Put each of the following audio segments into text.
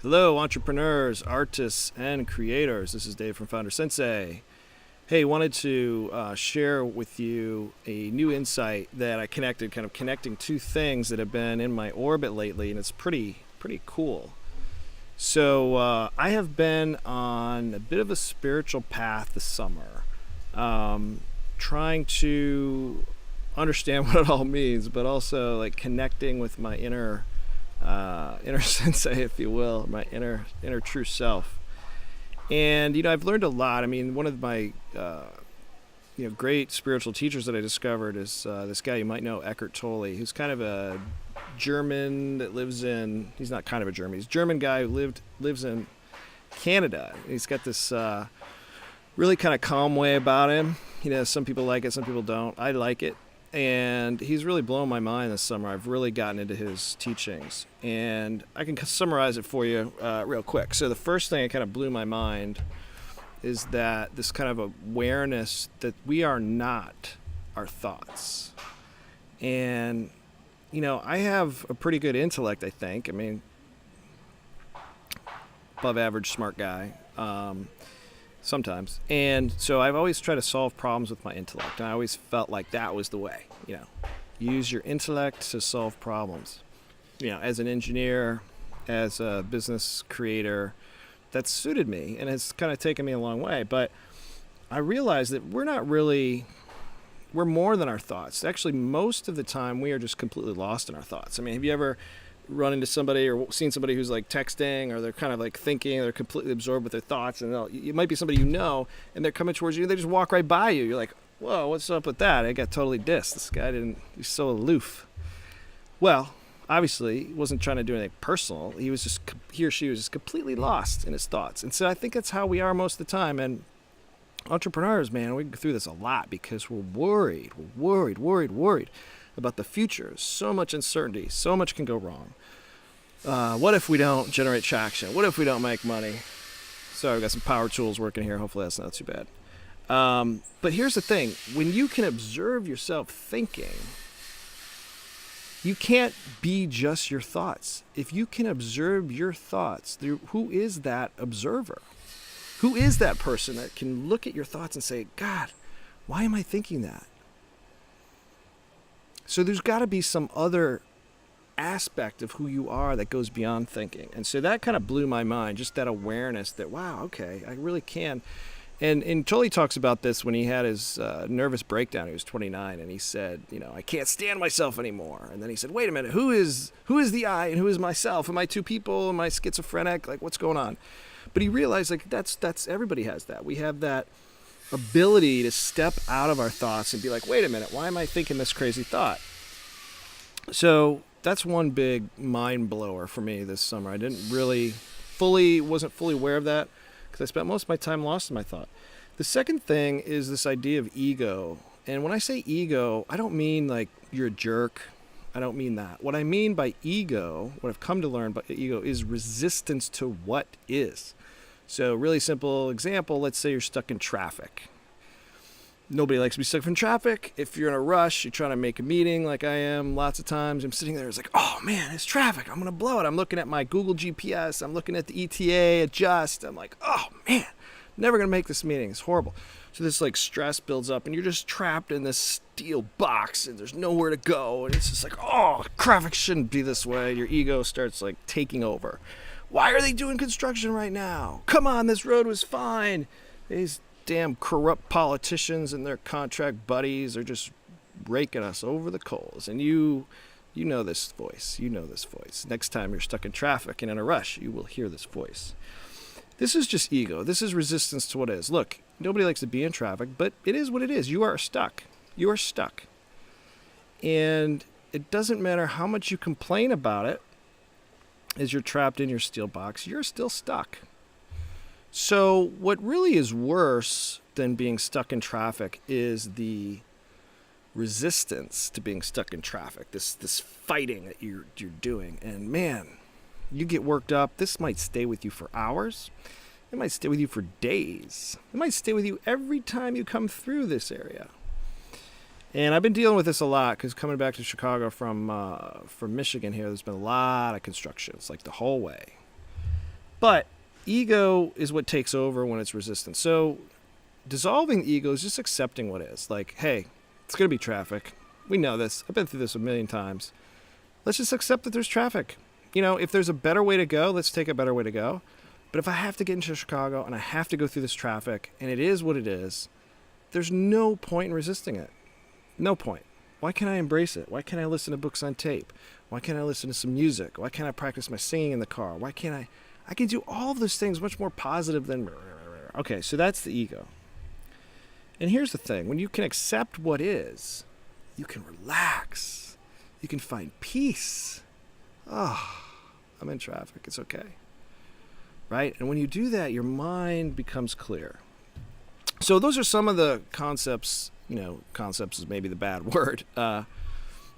Hello, entrepreneurs, artists, and creators. This is Dave from Founder Sensei. Hey, wanted to share with you a new insight that I connecting two things that have been in my orbit lately, and it's pretty cool. So I have been on a bit of a spiritual path this summer, trying to understand what it all means, but also like connecting with my inner sensei, if you will, my inner true self. And I've learned a lot. I mean, one of my great spiritual teachers that I discovered is this guy you might know, Eckhart Tolle, who's kind of a German that lives in. He's not kind of a German. He's a German guy who lives in Canada. He's got this really kind of calm way about him. Some people like it, some people don't. I like it. And he's really blown my mind this summer. I've really gotten into his teachings. And I can summarize it for you real quick. So the first thing that kind of blew my mind is that this kind of awareness that we are not our thoughts. And, I have a pretty good intellect, I think. I mean, above average smart guy. Sometimes. And so I've always tried to solve problems with my intellect. And I always felt like that was the way, use your intellect to solve problems. As an engineer, as a business creator, that suited me. And it's kind of taken me a long way. But I realized that we're more than our thoughts. Actually, most of the time, we are just completely lost in our thoughts. I mean, have you ever run into somebody or seen somebody who's like texting, or they're kind of like thinking, they're completely absorbed with their thoughts, and it might be somebody and they're coming towards you and they just walk right by you. You're like, whoa, what's up with that? I got totally dissed. This guy he's so aloof. Well, obviously he wasn't trying to do anything personal. He or she was just completely lost in his thoughts. And so I think that's how we are most of the time. And entrepreneurs, man, we go through this a lot because we're worried about the future. So much uncertainty. So much can go wrong. What if we don't generate traction? What if we don't make money? Sorry, I've got some power tools working here. Hopefully that's not too bad. But here's the thing. When you can observe yourself thinking, you can't be just your thoughts. If you can observe your thoughts, who is that observer? Who is that person that can look at your thoughts and say, God, why am I thinking that? So there's got to be some other aspect of who you are that goes beyond thinking. And so that kind of blew my mind, just that awareness that, wow, okay, I really can. And Tolle talks about this when he had his nervous breakdown. He was 29, and he said, I can't stand myself anymore. And then he said, wait a minute, who is the I and who is myself? Am I two people? Am I schizophrenic? Like, what's going on? But he realized, like, that's everybody has that. We have that ability to step out of our thoughts and be like, wait a minute, why am I thinking this crazy thought? So that's one big mind blower for me this summer. I wasn't fully aware of that because I spent most of my time lost in my thought. The second thing is this idea of ego. And when I say ego, I don't mean like you're a jerk. I don't mean that. What I mean by ego, what I've come to learn by ego, is resistance to what is. So really simple example, let's say you're stuck in traffic. Nobody likes to be stuck in traffic. If you're in a rush, you're trying to make a meeting like I am lots of times. I'm sitting there, it's like, oh man, it's traffic. I'm going to blow it. I'm looking at my Google GPS. I'm looking at the ETA adjust. I'm like, oh man, never going to make this meeting. It's horrible. So this like stress builds up and you're just trapped in this steel box and there's nowhere to go. And it's just like, oh, traffic shouldn't be this way. Your ego starts like taking over. Why are they doing construction right now? Come on, this road was fine. These damn corrupt politicians and their contract buddies are just raking us over the coals. And you know this voice. You know this voice. Next time you're stuck in traffic and in a rush, you will hear this voice. This is just ego. This is resistance to what is. Look, nobody likes to be in traffic, but it is what it is. You are stuck. You are stuck. And it doesn't matter how much you complain about it as you're trapped in your steel box, you're still stuck. So what really is worse than being stuck in traffic is the resistance to being stuck in traffic, this fighting that you're doing. And man, you get worked up. This might stay with you for hours. It might stay with you for days. It might stay with you every time you come through this area. And I've been dealing with this a lot because coming back to Chicago from Michigan here, there's been a lot of construction. It's like the whole way. But ego is what takes over when it's resistant. So dissolving the ego is just accepting what is. Like, hey, it's going to be traffic. We know this. I've been through this a million times. Let's just accept that there's traffic. If there's a better way to go, let's take a better way to go. But if I have to get into Chicago and I have to go through this traffic and it is what it is, there's no point in resisting it. No point. Why can't I embrace it? Why can't I listen to books on tape? Why can't I listen to some music? Why can't I practice my singing in the car? Why can't I can do all of those things much more positive than... Okay, so that's the ego. And here's the thing. When you can accept what is, you can relax. You can find peace. Oh, I'm in traffic. It's okay. Right? And when you do that, your mind becomes clear. So those are some of the concepts, concepts is maybe the bad word,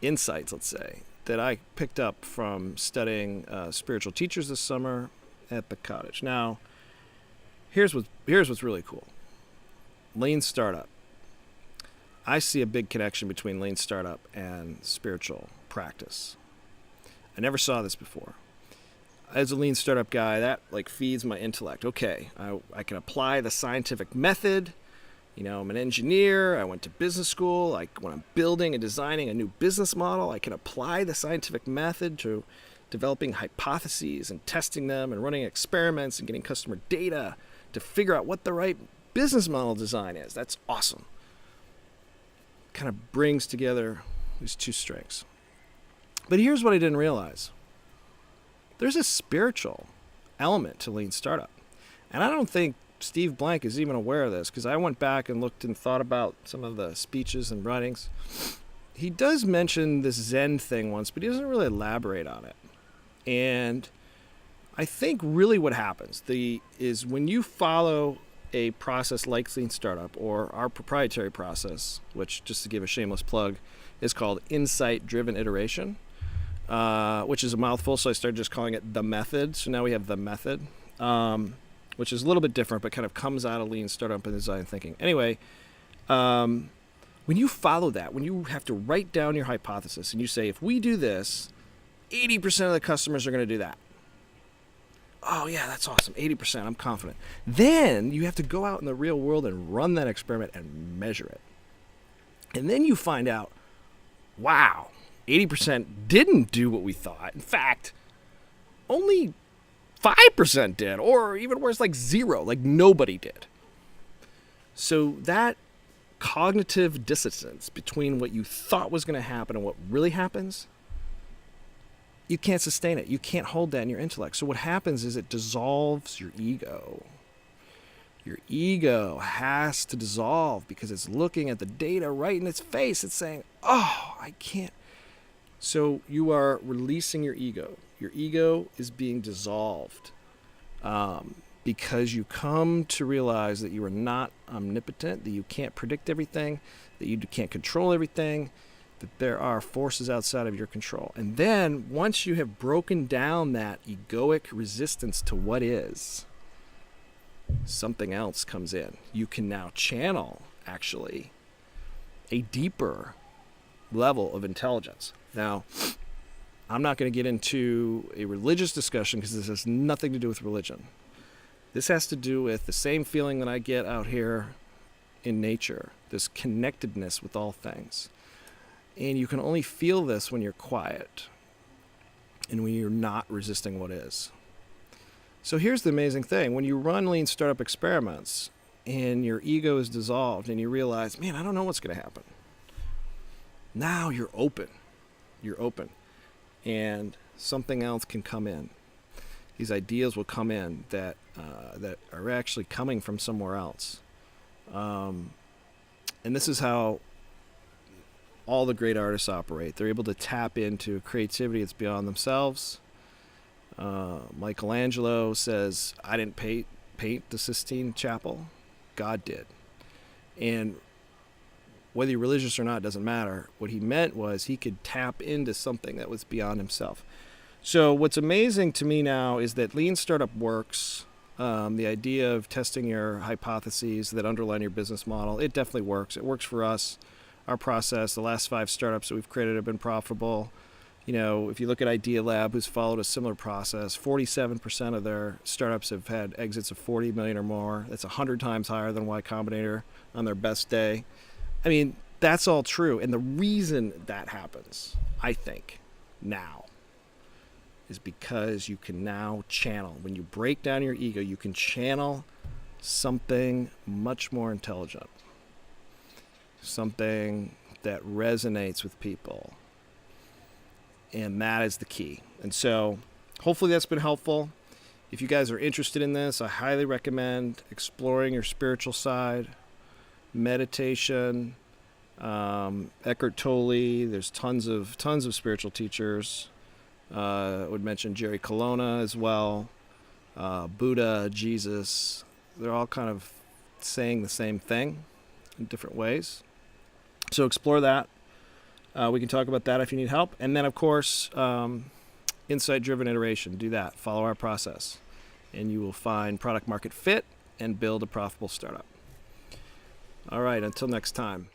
insights, let's say, that I picked up from studying spiritual teachers this summer at the cottage. Now, here's what's really cool. Lean startup. I see a big connection between lean startup and spiritual practice. I never saw this before. As a lean startup guy, that feeds my intellect. Okay, I can apply the scientific method. I'm an engineer. I went to business school. When I'm building and designing a new business model, I can apply the scientific method to developing hypotheses and testing them and running experiments and getting customer data to figure out what the right business model design is. That's awesome. Kind of brings together these two strengths. But here's what I didn't realize. There's a spiritual element to lean startup. And I don't think Steve Blank is even aware of this, because I went back and looked and thought about some of the speeches and writings. He does mention this Zen thing once, but he doesn't really elaborate on it. And I think really what happens is when you follow a process like lean startup, or our proprietary process, which, just to give a shameless plug, is called insight-driven iteration, which is a mouthful, so I started just calling it the method. So now we have the method, which is a little bit different, but kind of comes out of lean startup and design thinking. Anyway, when you follow that, when you have to write down your hypothesis and you say, if we do this, 80% of the customers are going to do that. Oh yeah, that's awesome. 80%, I'm confident. Then you have to go out in the real world and run that experiment and measure it. And then you find out, wow, 80% didn't do what we thought. In fact, only 5% did, or even worse, 0, nobody did. So that cognitive dissonance between what you thought was going to happen and what really happens, you can't sustain it. You can't hold that in your intellect. So what happens is it dissolves your ego. Your ego has to dissolve because it's looking at the data right in its face. It's saying, oh, I can't. So you are releasing your ego. Your ego is being dissolved because you come to realize that you are not omnipotent, that you can't predict everything, that you can't control everything, that there are forces outside of your control. And then once you have broken down that egoic resistance to what is, something else comes in. You can now channel, actually, a deeper level of intelligence. Now, I'm not going to get into a religious discussion because this has nothing to do with religion. This has to do with the same feeling that I get out here in nature, this connectedness with all things. And you can only feel this when you're quiet and when you're not resisting what is. So here's the amazing thing. When you run lean startup experiments and your ego is dissolved and you realize, man, I don't know what's going to happen. Now you're open. You're open. And something else can come in. These ideas will come in that are actually coming from somewhere else. And this is how all the great artists operate. They're able to tap into creativity that's beyond themselves. Michelangelo says, I didn't paint the Sistine Chapel. God did. And whether you're religious or not doesn't matter. What he meant was he could tap into something that was beyond himself. So what's amazing to me now is that lean startup works. The idea of testing your hypotheses that underline your business model, it definitely works. It works for us. Our process, the last 5 startups that we've created have been profitable. If you look at Idea Lab, who's followed a similar process, 47% of their startups have had exits of 40 million or more. That's 100 times higher than Y Combinator on their best day. I mean, that's all true. And the reason that happens, I think, now, is because you can now channel. When you break down your ego, you can channel something much more intelligent, something that resonates with people. And that is the key. And so hopefully that's been helpful. If you guys are interested in this, I highly recommend exploring your spiritual side, meditation, Eckhart Tolle. There's tons of spiritual teachers. I would mention Jerry Colonna as well, Buddha, Jesus. They're all kind of saying the same thing in different ways. So explore that. We can talk about that if you need help. And then, of course, insight-driven iteration. Do that. Follow our process. And you will find product market fit and build a profitable startup. All right, until next time.